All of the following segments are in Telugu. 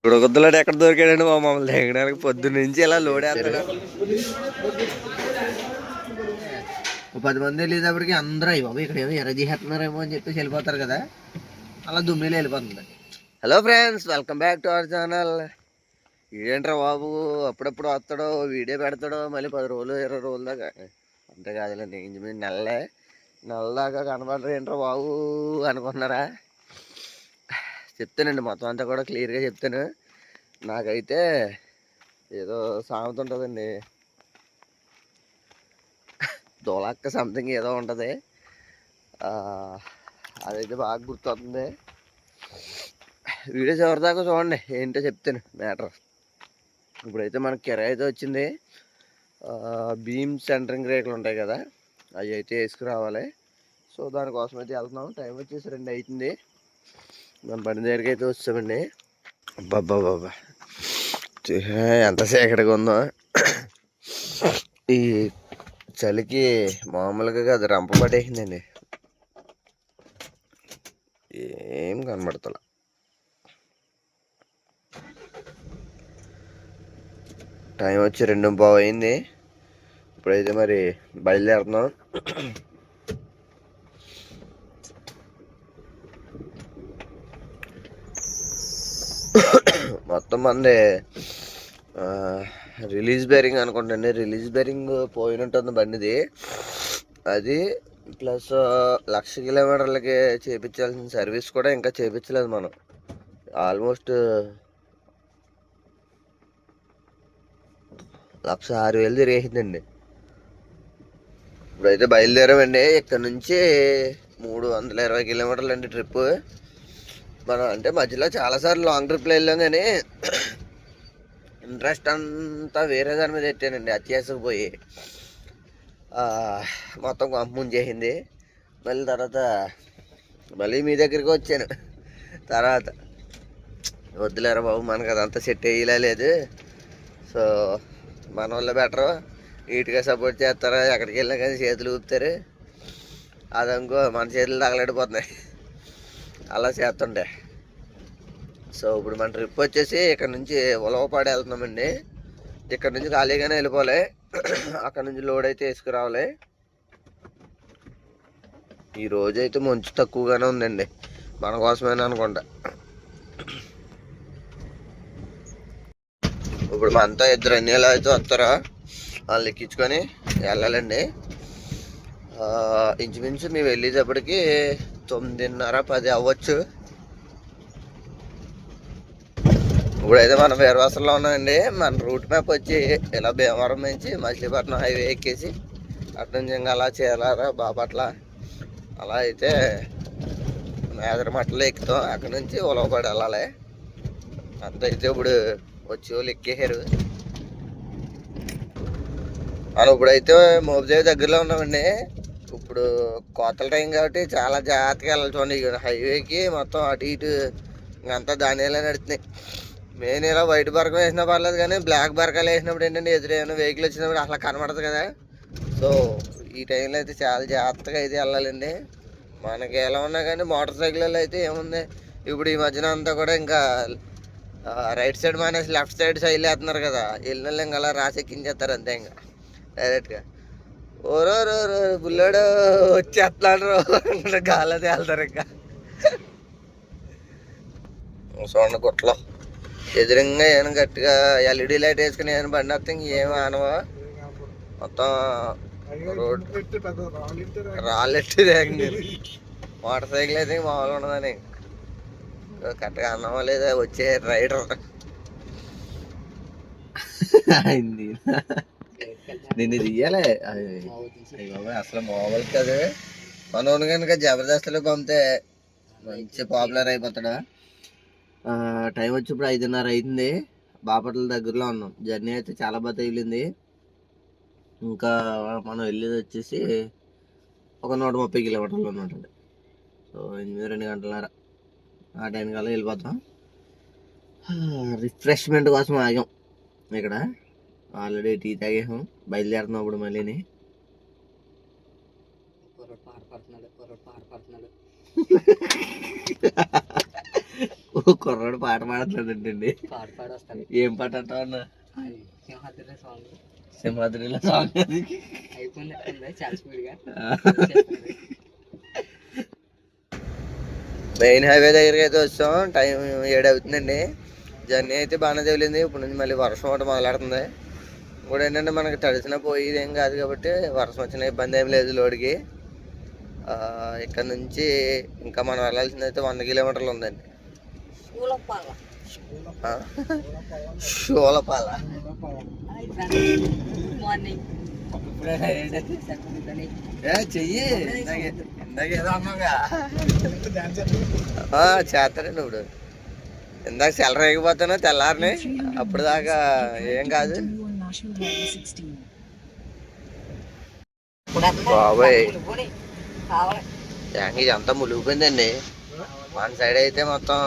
గుద్దలాడు ఎక్కడ దొరికాడండి మా మమ్మల్ని దిగడానికి పొద్దున్న నుంచి ఇలా లోడ్ వేస్తాడు. 10 మంది వెళ్ళేటప్పటికి అందరూ అయ్యి బాబు ఇక్కడ ఏమో ఎర్ర చేస్తున్నారేమో అని చెప్పేసి వెళ్ళిపోతారు కదా, అలా దుమ్మిలో వెళ్ళిపోతుంది. Hello friends, welcome back to our channel. ఏంట్రా బాబు అప్పుడప్పుడు వస్తాడో వీడియో పెడతాడో మళ్ళీ 10 రోజులు 20 రోజుల దాకా, అంతే కాదులేండి ఇంచుమించు నెల దాకా కనబడరు ఏంట్రా బాబు అనుకుంటున్నారా? చెప్తానండి మొత్తం అంతా కూడా క్లియర్గా చెప్తాను. నాకైతే ఏదో సామెత ఉంటుందండి, దోలక్క సంథింగ్ ఏదో ఉంటుంది, అదైతే బాగా గుర్తొస్తుంది. వీడియో చివరిదాకా చూడండి, ఏంటో చెప్తాను మ్యాటర్. ఇప్పుడైతే మనకి కిరాయి అయితే వచ్చింది. బీమ్ సెంటరింగ్ రేకులు ఉంటాయి కదా, అవి అయితే వేసుకురావాలి. సో దానికోసం అయితే వెళ్తున్నాం. టైం వచ్చేసి 2 అవుతుంది. మన బండి దగ్గరికి అయితే వచ్చామండి. అబ్బాబ్బాబ్బా ఎంత సేకటిగా ఉందో. ఈ చలికి మామూలుగా కాదు, రంప పట్టేసిందండి, ఏం కనబడతల. టైం వచ్చి 2:15 అయింది. ఇప్పుడైతే మరి బయలుదేరుతున్నాం. మొత్తం మంది రిలీజ్ బేరింగ్ అనుకుంటండి, రిలీజ్ బేరింగ్ పోయినట్టుంది బండిది. అది ప్లస్ 1,00,000 కిలోమీటర్లకి చేయించాల్సిన సర్వీస్ కూడా ఇంకా చేయించలేదు మనం. ఆల్మోస్ట్ 1,06,000 తిరిగేసిందండి. ఇప్పుడైతే బయలుదేరామండి. ఇక్కడ నుంచి 320 కిలోమీటర్లు అండి ట్రిప్. మనం అంటే మధ్యలో చాలాసార్లు లాంగ్ ట్రిప్లో వెళ్ళాం, కానీ ఇంట్రెస్ట్ అంతా వేరే దాని మీద పెట్టానండి. అత్యాసకు మొత్తం ముంచేసింది. తర్వాత మళ్ళీ మీ దగ్గరికి వచ్చాను. తర్వాత వద్దులేరా బాబు, మనకు అదంతా సెట్ అయ్యలేదు. సో మన వాళ్ళు బెటరు, నీట్గా సపోర్ట్ చేస్తారు. ఎక్కడికి వెళ్ళినా కానీ చేతులు ఊపుతారు. అదనుకో మన చేతులు తగలడిపోతున్నాయి అలా చేస్తుండే. సో ఇప్పుడు మన ట్రిప్ వచ్చేసి ఇక్కడ నుంచి ఉలవపాడు వెళ్తున్నామండి. ఇక్కడ నుంచి ఖాళీగానే వెళ్ళిపోలే, అక్కడ నుంచి లోడ్ అయితే వేసుకురావాలి. ఈ రోజు అయితే మంచు తక్కువగానే ఉందండి, మన కోసమేనా అనుకుంటా. ఇప్పుడు మనతో 2 అన్నీళ్ళు అయితే వస్తారా, వాళ్ళు ఎక్కించుకొని వెళ్ళాలండి. ఇంచుమించు మేము వెళ్ళేటప్పటికి 9:30 10 అవ్వచ్చు. ఇప్పుడైతే మనం వీరవాసంలో ఉన్నామండి. మన రూట్ మ్యాప్ వచ్చి ఇలా భీమవరం నుంచి మచిలీపట్నం హైవే ఎక్కేసి అటు నుంచి ఇంకా అలా చేరారా బాపట్ల, అలా అయితే మేదరమట్టలో ఎక్కుతాం. అక్కడ నుంచి ఉలవపాడు వెళ్ళాలి. అంతైతే ఇప్పుడు వచ్చి వాళ్ళు ఎక్కేసారు. మనం ఇప్పుడైతే మోపిదేవి దగ్గరలో ఉన్నామండి. ఇప్పుడు కోతల టైం కాబట్టి చాలా జాగ్రత్తగా వెళ్ళాలి. చూడండి హైవేకి మొత్తం అటు ఇటు ఇంకంతా ధాన్యాలే నడుతున్నాయి. మెయిన్ ఇలా వైట్ బరకం వేసినా పర్లేదు, కానీ బ్లాక్ బరకాలు వేసినప్పుడు ఏంటంటే ఎదురైనా వెహికల్ వచ్చినప్పుడు అసలు కనబడదు కదా. సో ఈ టైంలో అయితే చాలా జాగ్రత్తగా అయితే వెళ్ళాలండి. మనకి ఎలా ఉన్నా కానీ మోటార్ సైకిల్లో అయితే ఏముంది, ఇప్పుడు ఈ మధ్యన అంతా కూడా ఇంకా రైట్ సైడ్ మానేసి లెఫ్ట్ సైడ్ సైడ్ వేస్తున్నారు కదా, వెళ్ళిన ఇంకా అలా రాసి ఎక్కించేస్తారు అంతే. ఇంకా డైరెక్ట్గా ఓరో బుల్లడు వచ్చేస్తున్నాడు గాలది వెళ్తారు. ఇంకా చూడండి గుట్టలో ఎదురుగా ఏమైనా గట్టిగా ఎల్ఈడి లైట్ వేసుకుని ఏమైనా బండి వస్తే ఇంకేం ఆనవా, మొత్తం రోడ్ రాళ్ళెట్టి తాగింది. మోటార్ సైకిల్ అయితే మామూలు ఉండదని కరెక్ట్గా అన్నామా లేదా వచ్చే రైడర్ అయింది. నిన్ను తీయాలి అసలు మామూలు కదా. మనోడు కనుక జబర్దస్త్లో పంపితే మంచి పాపులర్ అయిపోతాడా. టైం వచ్చి ఇప్పుడు 5:30 అవుతుంది. బాపట్ల దగ్గరలో ఉన్నాం. జర్నీ అయితే చాలా బాగా తగిలింది. ఇంకా మనం వెళ్ళేది వచ్చేసి ఒక 130 కిలోమీటర్లు ఉంటుంది. సో 2 గంటలన్నర ఆ టైం కల్లా వెళ్ళిపోతాం. రిఫ్రెష్మెంట్ కోసం ఆగాం ఇక్కడ. ఆల్రెడీ టీ తాగేసాం, బయలుదేరుతున్నాం ఇప్పుడు మళ్ళీని. కుర్రాడు పాట పాడుతున్నాడంటండి. ఏం పాట అంటావు అన్న? సింహాద్రిలో సాంగ్. మెయిన్ హైవే దగ్గరికి అయితే వచ్చాం. టైం 7 అవుతుందండి. జర్నీ అయితే బాగానే తగిలింది. ఇప్పుడు నుంచి మళ్ళీ వర్షం ఒకటి మొదలెడుతుంది. ఇప్పుడు ఏంటంటే మనకి తడిసిన పోయేది ఏం కాదు కాబట్టి వర్షం వచ్చిన ఇబ్బంది ఏం లేదు లోడికి. ఇక్కడ నుంచి ఇంకా మనం వెళ్ళాల్సింది అయితే 100 కిలోమీటర్లు ఉందండి. షోలపాల చెయ్యి చేస్తాడండి. ఇప్పుడు ఇందాక సెలర్ ఎగిపోతాను తెల్లారిని, అప్పుడు దాకా ఏం కాదు. బాబాయ్ ఇదంతా మునిగిపోయిందండి. మన సైడ్ అయితే మొత్తం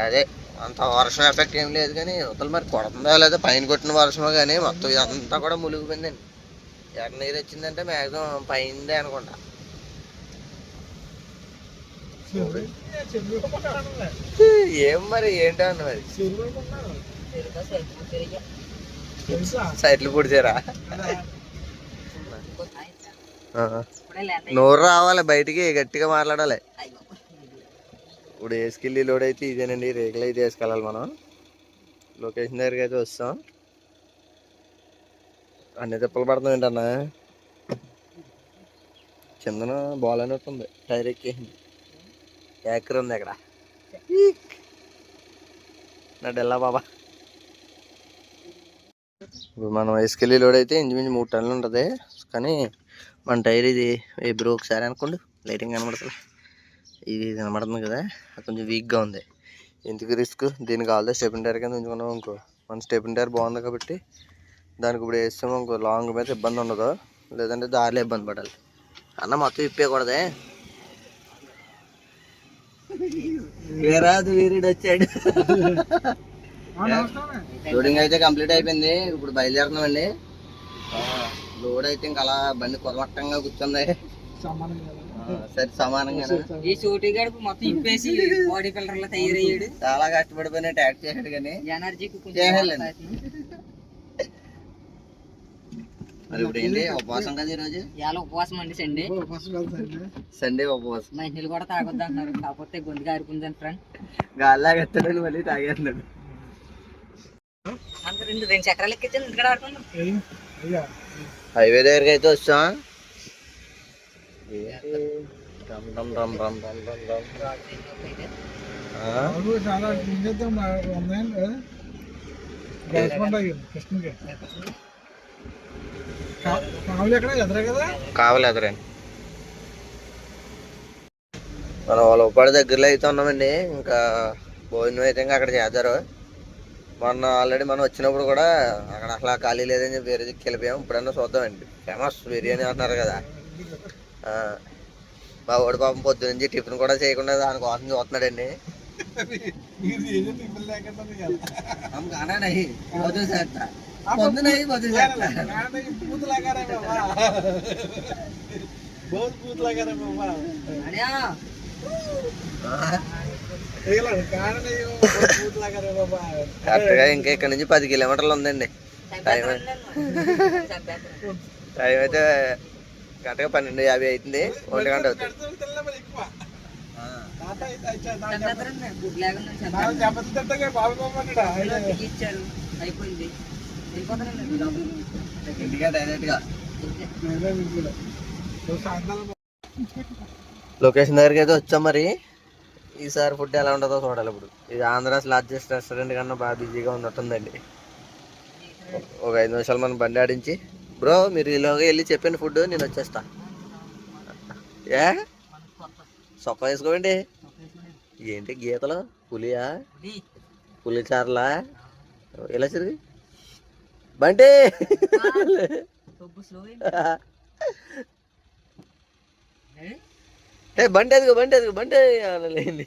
అదే అంత వర్షం ఎఫెక్ట్ ఏం లేదు, కానీ అవతల మరి కొడుతుందో లేదో పైన కొట్టిన వర్షమో కానీ మొత్తం ఇదంతా కూడా మునిగిపోయిందండి. ఎక్కడ నీరు వచ్చిందంటే మ్యాక్సిమం పైందే అనుకుంటా. ఏం మరి ఏంటో అన్న మరి సైట్లు పొడిచారా? నోరు రావాలి బయటికి, గట్టిగా మాట్లాడాలి. ఇప్పుడు వేసుకెళ్ళి లోడ్ అయితే ఇదేనండి. రేకులు అయితే వేసుకెళ్ళాలి మనం. లొకేషన్ దగ్గరికి అయితే వస్తాం. అన్ని తిప్పలు పడుతుంది ఏంటన్నా. కిందన బాల్ అన్నట్టుంది, టైర్ ఎక్కేసింది. యాక్టర్ ఉంది అక్కడ నా డెల్లా బాబా. ఇప్పుడు మనం వేసుకెళ్ళి లోడ్ అయితే ఇంచుమించు 3 టన్నులు ఉంటుంది. కానీ మన టైర్ ఇది బ్రో ఒకసారి అనుకోండి, లైటింగ్ కనబడుతుంది. ఇది కనబడుతుంది కదా, కొంచెం వీక్గా ఉంది. ఎందుకు రిస్క్, దీనికి కావాలంటే స్టెపిన్ టైర్ కింద ఉంచుకున్నాం ఇంకో. మన స్టెపిన్ టైర్ బాగుంది కాబట్టి దానికి ఇప్పుడు వేస్తాము. ఇంకో లాంగ్ మీద ఇబ్బంది ఉండదు, లేదంటే దారిలో ఇబ్బంది పడాలి. అన్న మొత్తం ఇప్పేయకూడదే. వేరాదు వీరుడు వచ్చాడు. లోడింగ్ అయితే కంప్లీట్ అయిపోయింది. ఇప్పుడు బయలుదేరుతున్నామండి. లోడ్ అయితే ఇంకా అలా బండి కొరవట్టంగా కూర్చుంది. సరే సమానంగా ఈ షూటీ గడుపు మొత్తం ఇప్పేసి బాడీ బిల్డర్ లో తయారయ్యాడు. చాలా కష్టపడిపోయినా ట్యాక్ చేసాడు కానీ ఎనర్జీకి మరి ఇప్పుడు ఏంటి ఉపవాసం కదా ఈరోజు? ఇలా ఉపవాసం అండి. సండే ఉపవాసం. మా ఇంటిని కూడా తాగొద్దు అంటున్నారు, కాకపోతే గొంతు గారిపోయిందని ఫ్రెండ్ గాల్లాగా ఎత్తాడని మళ్ళీ తాగేస్తున్నాడు. రెండు చక్రాలు ఎక్కించాను ఇక్కడ ఆడుకున్నాం. హైవే దగ్గరికి అయితే వచ్చాం. కావాలి ఎదురండి. మనం వాళ్ళ ఉపాధి దగ్గరలో అయితే ఉన్నామండి. ఇంకా భోజనం అయితే ఇంకా అక్కడ చేస్తారు. మొన్న ఆల్రెడీ మనం వచ్చినప్పుడు కూడా అక్కడ అసలు ఖాళీ లేదని చెప్పి వేరే దిక్కు వెళ్ళిపోయాం. ఇప్పుడన్నా చూద్దామండి. ఫేమస్ బిర్యానీ అంటున్నారు కదా. మా ఓడి పాపం పొద్దు నుంచి టిఫిన్ కూడా చేయకుండా దానికోసం చూస్తున్నాడండి. కరెక్ట్గా ఇంకా ఇక్కడ నుంచి 10 కిలోమీటర్లు ఉందండి. టైం అయితే కరెక్ట్గా 12:50 అవుతుంది. 1 గంట అవుతుంది. లొకేషన్ దగ్గరికి అయితే వచ్చాం. మరి ఈసారి ఫుడ్ ఎలా ఉంటుందో చూడాలి. ఇప్పుడు ఇది ఆంధ్రాస్ లార్జెస్ట్ రెస్టారెంట్ కన్నా బాగా బిజీగా ఉన్నట్టుందండి. ఒక 5 నిమిషాలు మనం బండి ఆడించి, బ్రో మీరు ఈలోగా వెళ్ళి చెప్పండి ఫుడ్, నేను వచ్చేస్తా. ఏ సొక్క వేసుకోండి. ఏంటి గీతలు? పులియా? పులి చార్లా? ఎలా తిరిగి బండి బండి ఎదుగు బండి అనలేండి.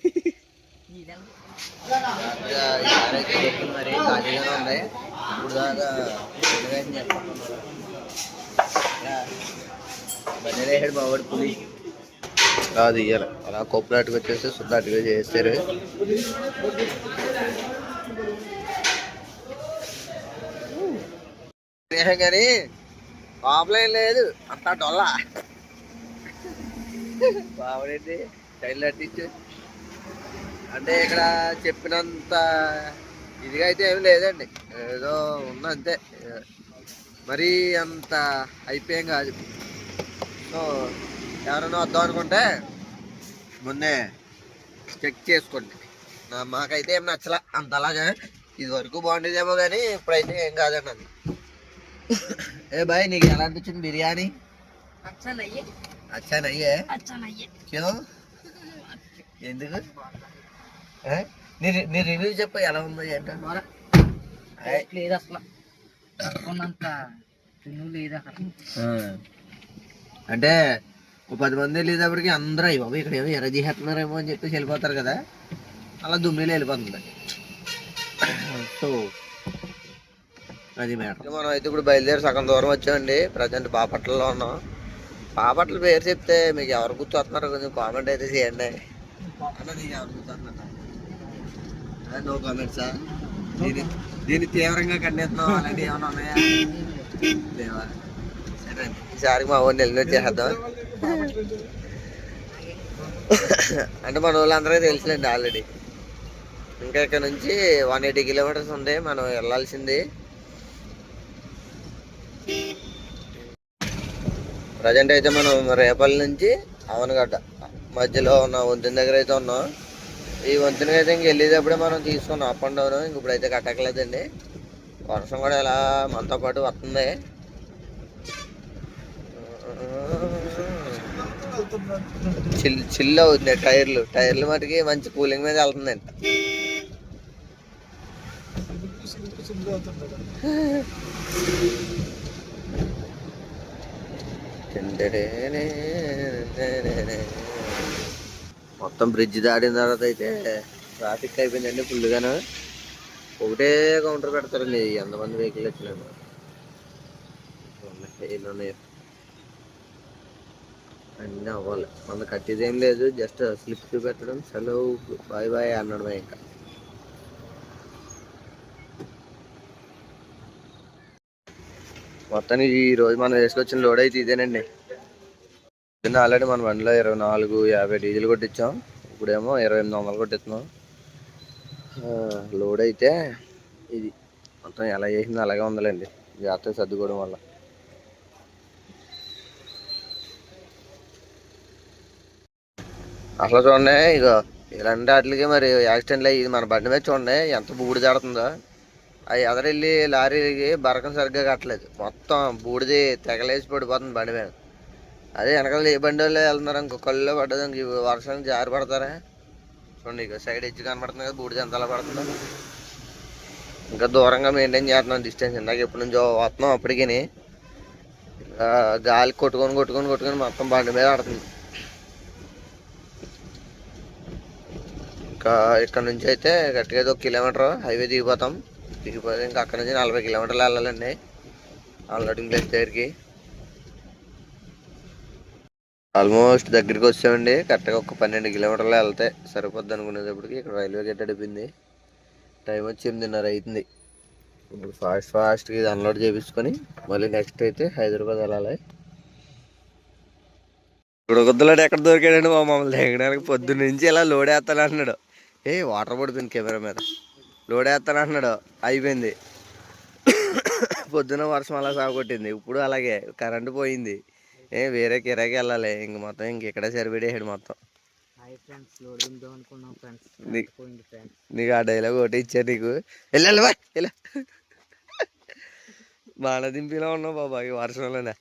మరి ఖాళీగానే ఉన్నాయి. ఇప్పుడు దాకా బండి వేసాడు బావాడు పులి. అది ఇయ్యాలి అలా కొప్పులాటుకు వచ్చేసి సుద్దాటుగా చేస్తారు. కానీ ఆఫ్లైన్ లేదు అంతా డొల్ల బాగుండేది చైల్డ్ ఆర్టిస్ట్. అంటే ఇక్కడ చెప్పినంత ఇదిగా అయితే ఏమి లేదండి, ఏదో ఉందంతే, మరీ అంత అయిపోయాం కాదు. సో ఎవరైనా వద్దాం అనుకుంటే ముందే చెక్ చేసుకోండి. మాకైతే ఏం నచ్చలా అంతలాగా, ఇది వరకు బాగుండేదేమో కానీ ఇప్పుడైతే ఏం కాదండి. అది ఏ బాయ్ నీకు ఎలా అనిపించింది బిర్యానీ? అచ్చా నయ్యే క్యో ఎందుకు? నీ రివ్యూ చెప్పు ఎలా ఉందో ఏంటో. లేదు అసలు అంటే ఒక 10 మంది వెళ్ళేటప్పటికి అందరూ అయ్యి బాబు ఇక్కడ ఏమో ఎర్ర చేస్తున్నారేమో అని చెప్పేసి వెళ్ళిపోతారు కదా, అలా దుమ్మిలో వెళ్ళిపోతుంది. సో అది మ్యాటర్. మనం అయితే ఇప్పుడు బయలుదేరి సగం దూరం వచ్చామండి. ప్రజెంట్ బాపట్లలో ఉన్నాం. బాపట్ల పేరు చెప్తే మీకు ఎవరు గుర్తొస్తున్నారో కొంచెం కామెంట్ అయితే చేయండి. అన్న నీకు ఎవరు గుర్తొస్తున్నారు? నో కామెంట్సా? దీన్ని తీవ్రంగా ఖండిస్తున్నాం. అలాంటివి ఏమైనా ఉన్నాయా? లేవా? సరే అండి, ఈసారి మా ఊరిని వెళ్ళి వచ్చేద్దాం. అంటే మన వాళ్ళందరికీ తెలుసులేండి ఆల్రెడీ. ఇంకా ఇక్కడ నుంచి 180 కిలోమీటర్స్ ఉంది మనం వెళ్ళాల్సింది. ప్రజెంట్ అయితే మనం రేపల్లి నుంచి అవనగడ్డ మధ్యలో ఉన్న వంతెన దగ్గర అయితే ఉన్నాం. ఈ వంతెనకి అయితే ఇంక వెళ్ళేటప్పుడే మనం తీసుకున్నాం అప్ అండ్ డౌన్. ఇంక ఇప్పుడైతే కట్టకలేదండి, వర్షం కూడా ఇలా మనతో పాటు వస్తుంది. చిల్ అవుతుంది. టైర్లు మటుకి మంచి కూలింగ్ మీద వెళ్తుందండి. మొత్తం బ్రిడ్జ్ దాటిన తర్వాత అయితే ట్రాఫిక్ అయిపోయిందండి ఫుల్గాను. ఒకటే కౌంటర్ పెడతారండి ఎంతమంది వెహికల్ వచ్చినాను. అన్నీ అవ్వాలి, మన కట్టేది ఏం లేదు, జస్ట్ స్లిప్ పెట్టడం, సెలవు బాయ్ బాయ్ అనడమే. ఇంకా మొత్తానికి ఈ రోజు మనం వేసుకొచ్చిన లోడ్ అయితే ఇదేనండి. ఆల్రెడీ మన బండిలో 24.50 డీజిల్ కొట్టించాం, ఇప్పుడేమో 2800 కొట్టిస్తున్నాం. లోడ్ అయితే ఇది మొత్తం ఎలా చేసిందో అలాగే ఉందండి, జాగ్రత్తగా సర్దుకోవడం వల్ల. అసలు చూడండి, ఇక ఇలాంటి వాటికి మరి యాక్సిడెంట్లు అయ్యి మన బండి మీద చూడండి ఎంత బూడి జాడుతుందో. అవి ఎదరెళ్ళి లారీకి బరకం సరిగ్గా కట్టలేదు, మొత్తం బూడిది తెగలేసి పడిపోతుంది బండి మీద. అదే వెనకాల ఏ బండి వాళ్ళు వెళ్తున్నారు ఇంకో కళ్ళు పడ్డది, ఇంక వర్షానికి జారి పడతారా చూడండి. ఇక సైడ్ ఎడ్జ్ కనపడుతుంది కదా, బూడిది ఎంత అలా పడుతుందో. ఇంకా దూరంగా మెయింటైన్ చేస్తున్నాం డిస్టెన్స్. ఇందాక ఎప్పటి నుంచో వస్తున్నాం, అప్పటికి గాలి కొట్టుకొని మొత్తం బండి మీద ఆడుతుంది. ఇంకా ఇక్కడ నుంచి అయితే గట్టిగా 1 కిలోమీటర్ హైవే దిగిపోతే ఇంకా అక్కడ నుంచి 40 కిలోమీటర్లు వెళ్ళాలండి అన్లోడింగ్ ప్లేస్ దగ్గరికి. ఆల్మోస్ట్ దగ్గరికి వచ్చామండి. కరెక్ట్గా ఒక 12 కిలోమీటర్లు వెళ్తే సరిపోద్ది అనుకునేటప్పటికి ఇక్కడ రైల్వే గేట్ అడిపింది. టైం వచ్చి 8:30 అవుతుంది. ఇప్పుడు ఫాస్ట్గా ఇది అన్లోడ్ చేయించుకొని మళ్ళీ నెక్స్ట్ అయితే హైదరాబాద్ వెళ్ళాలి. ఇప్పుడు గుద్దలాడు ఎక్కడ దొరికాడండి మమ్మల్ని దిగడానికి. పొద్దున్న నుంచి ఇలా లోడ్ వేస్తాను అంటున్నాడు. వాటర్ పడుతుంది కెమెరా మీద. లోడ్ వేస్తాను అంటున్నాడు, అయిపోయింది. పొద్దున వర్షం అలా సాగొట్టింది, ఇప్పుడు అలాగే కరెంటు పోయింది. వేరే కిరాకి వెళ్ళాలి. ఇంక మొత్తం ఇంకెక్కడే సరిపెట్టేసాడు మొత్తం. నీకు ఆ డైలాగ్ ఒకటి ఇచ్చా నీకు, వెళ్ళాలి బా ఇలా బాగా దింపిలా ఉన్నావు బాబా ఈ వర్షంలోనే.